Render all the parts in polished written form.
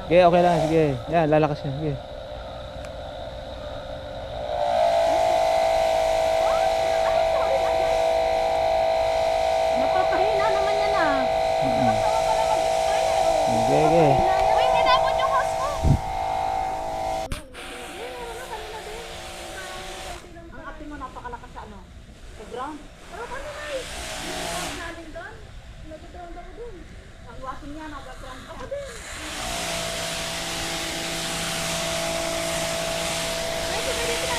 Sige, okay lang. Sige. Yan, lalakas yan. Sige. Napapahina naman yan ah. Nakakatawa pala mag-spray eh. Sige, sige. Uy, tinapon yung hose mo. Ang ate mo napakalakas sa ano? Sa ground? Pero ano na eh? Ang namin doon? Nag-ground ako doon. Ang wasin niya, nag-ground ako din. Ay, sige, dito na.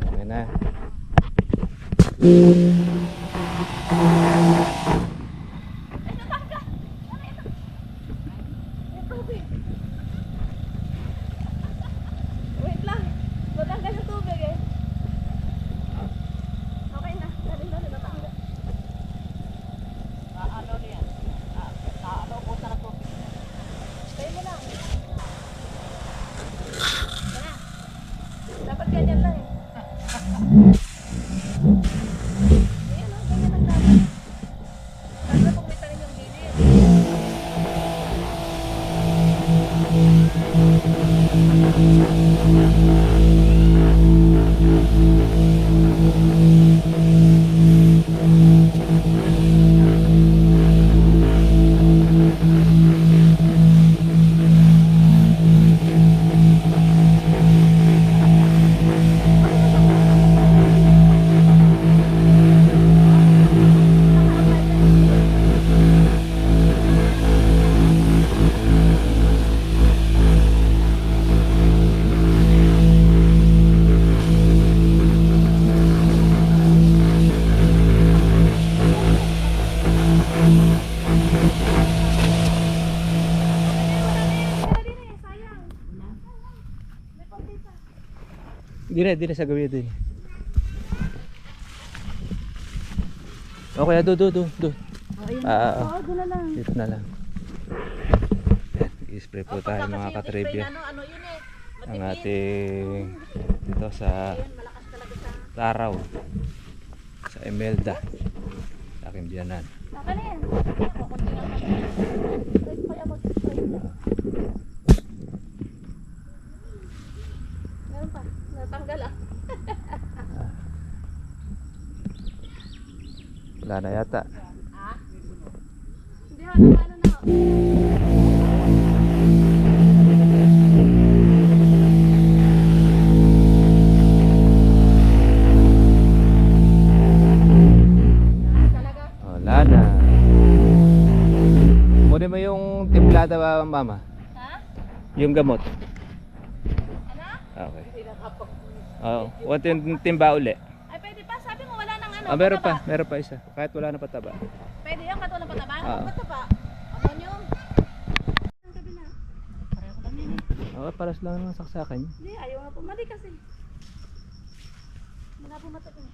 Okay na. Wait lang. Matanggal yung tubig eh. Okay na. Dali na natanggal. Ano yan? Ano po sa tubig? Stay mo lang. Tara. Dapat ganyan lang eh. Ayan lang, ganyan lang dapat. Lalo pag may tanim yung gilid. Di na sa gawin din. Okay, do. Doon na lang. Dito na lang. I-spray po tayo mga katribya. Ano yun eh. Ang ating dito sa Taraw. Sa Imelda. Sa aking biyanan. Saka na yan. Ako, kunti lang naman. Spray ako, spray. Meron pa. Natanggal ah. Wala na yata. Ah? Hindi ha, ano na. Talaga? Wala na. Muna mo yung timplada ba, mama? Ha? Yung gamot. Ano? Okay. Oo. What yung timba uli? Ay, pwede pa. Sabi mo wala nang ano. Meron pataba. pa. Meron pa isa. Kahit wala na pataba. Pwede yung katulad pataba? Oo. Pataba. Ammonium. Ang gabi na. Pareho lang yun eh. Okay, paras lang ng saksakan niya. Hindi, ayaw nga pumali kasi. Wala pumatak eh.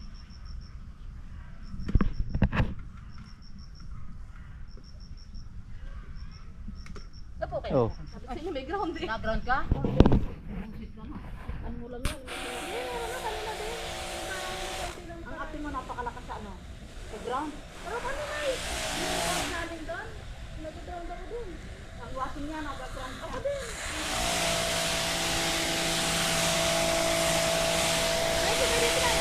Opo kayo. Oh. Sabi sa inyo may ground eh. Na-ground ka? Ano mo lang yun? Hindi, wala kanina din. Ang ate mo napakalakas sa ano? Sa ground? Pero paano na eh? Yung namin doon? Nag-ground ako doon. Ang wasin niya, nag-ground ako din. Ay, sige, dito na.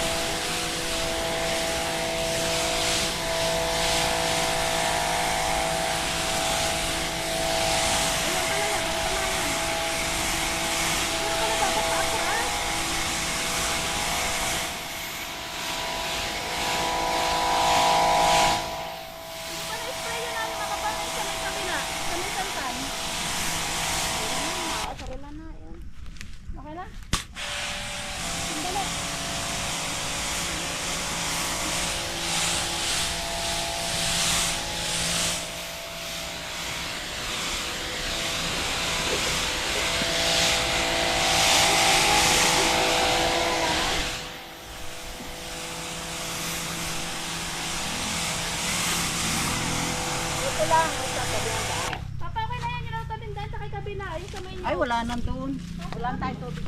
Ito lang, sa tabi ng daan. Papa, okay na yan, yung tabing daan sa kay kabila, yung sa main. Ay, wala nang doon. Wala nang tayong tubig.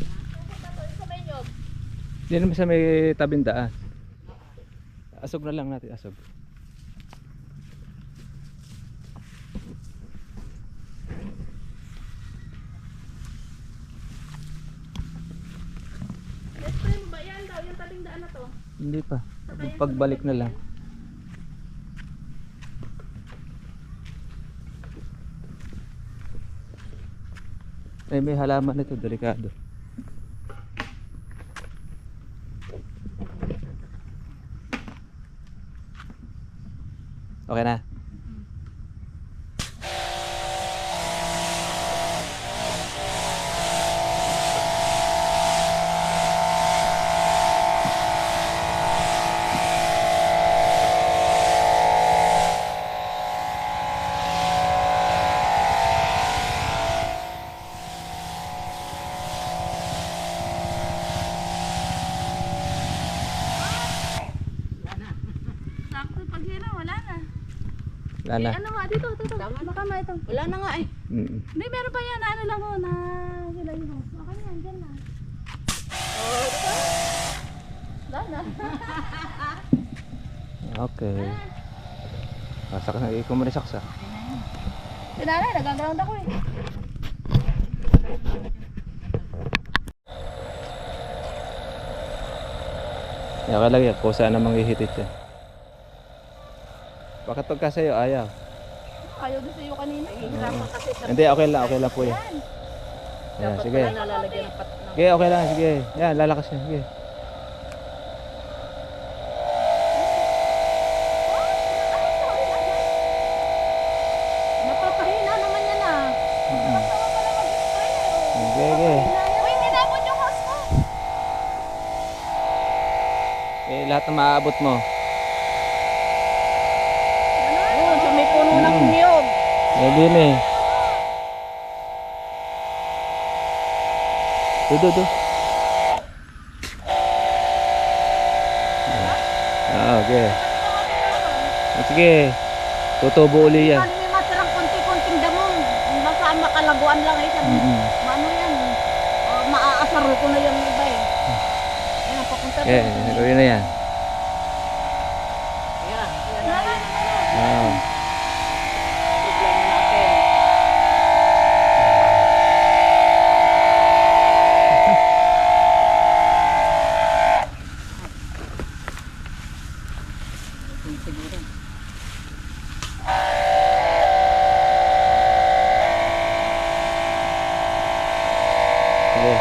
Sa main yun. Hindi naman sa may tabing daan. Asog na lang natin, asog. Spray mo ba yan daw, yung tabing daan na to? Hindi pa. Pagbalik na lang. Ay, may halaman nito, delikado. Okay na. Sakto pag hira, wala na. Wala na. Ano nga, dito. Baka may ito. Wala na nga eh. Mm. Hindi, meron pa yan. Ano lang ho, na sila yun. Okay na yan, dyan na. Oh, ito. Wala na. Okay. Masak na, ikaw mo rin saksa. Sinanay, nagaground ako eh. Kaya lang yan, kusa na manghihitit yan. Bakit pagka sa'yo, ayaw? Ayaw din sa'yo kanina. Hihirapan kasi sa... Hindi, okay lang po yan. Ayan, sige. Nalalagyan ng pat... Sige, okay lang, sige. Yan, lalakas yan, sige. Napapahina naman yan ah. Sige, sige. Uy, tinapon yung hose mo. Eh, lahat na maaabot mo. Yun, sa may puno ng niyog. Hindi na eh. Do. Okay. Sige. Tutubo uli yan. Kali may matirang konti-konting damong. Baka makalaguan lang eh. Ano yan? Maaasar ko na yung iba eh. Yan, papunta Okay, gawin na yan. Yan na yun. Ah. Problema natin. Siguro. Sige.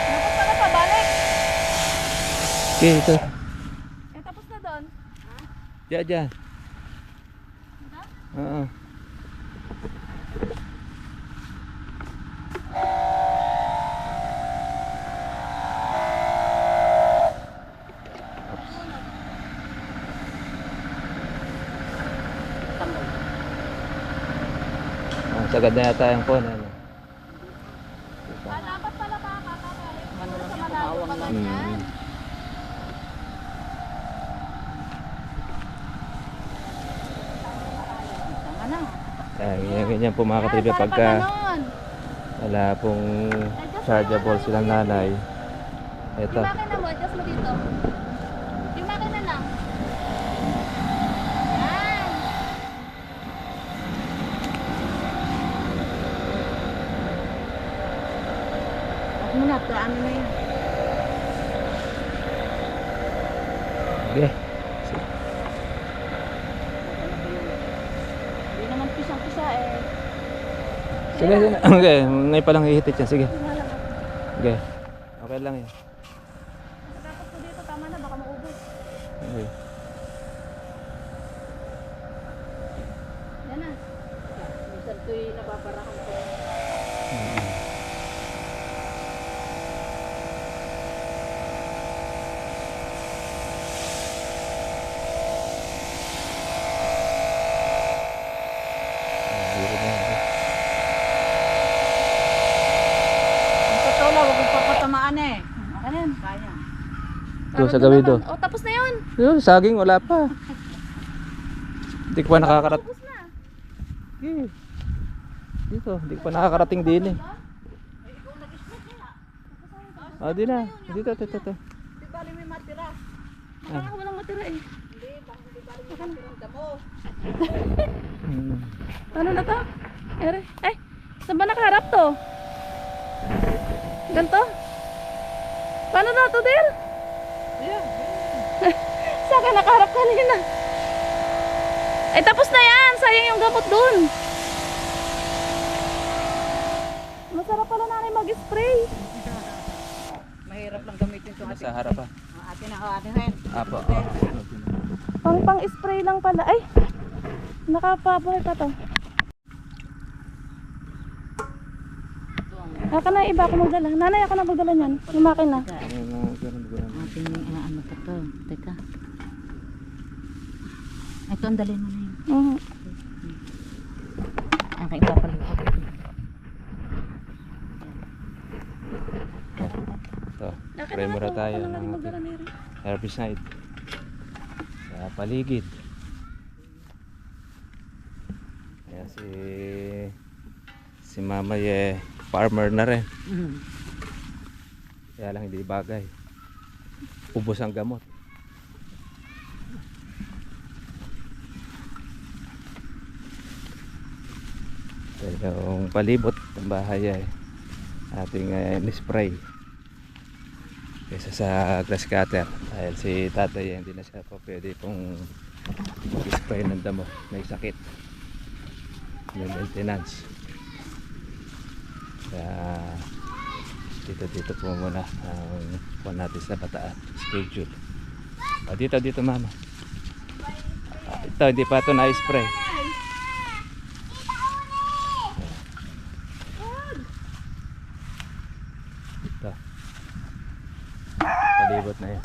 Tapos na pabalik. Okay, ito. Tapos na doon. Diyan. Oo. Sagad na yata yung phone. Ano? Dapat pala kakabalik. Ano lang Sa yung malayo kumawang pa lang. ganyan. Tama na. Ganyan po mga katribe pagka wala pong chargeable silang nanay. Ito. Yung makina mo, adjust mo dito. Yung makina lang. Yan. At muna, ano na yun. Okay. Hindi naman pisang-pisa eh. Sige. Okay, ngayon pa lang hihitit yan. Sige. Okay. Okay lang yan. Tapos ko dito, tama na, baka maubos. Okay. Yan na. Minsan ko'y napaparahan ko. Doon sa gawi doon. O, tapos na yun. Yun, saging wala pa. Hindi ko pa nakakarating. Tapos na. Okay. Dito, hindi ko pa nakakarating din eh. Ah, di na. Dito. Di bali may matira. Baka walang matira eh. Hindi, baka di bali may matira ang damo. Hmm. Ano na to? Ere, ay, saan ba nakaharap to? Ganto? Paano na to, Del? Saan ka nakaharap kanina? Ay, tapos na yan. Sayang yung gamot dun. Masarap pala nanay mag-spray. Mahirap lang gamitin ito. Sa harap pa. Atin na, atin na yan. Apo. Pang-spray lang pala. Ay, nakapabuhay pa to. Aka na iba ako magdala. Nanay ako na magdala niyan. Yung makina. Ating ano pa to. Teka. Ito ang dalhin mo na yun. Ang kain papalipat. Ito, spray muna tayo ng herbicide sa paligid. Ayan si Mama farmer na rin. Kaya lang hindi bagay. Ubos ang gamot. Yung palibot ng bahay ay ating spray kaysa sa grass cutter dahil si tatay hindi na siya pa pwede pong spray ng damo, may sakit, may maintenance. Kaya dito po muna ang kuha natin sa bataan schedule. Dito mama, ito hindi pa ito na-spray. Ito palibot na yan.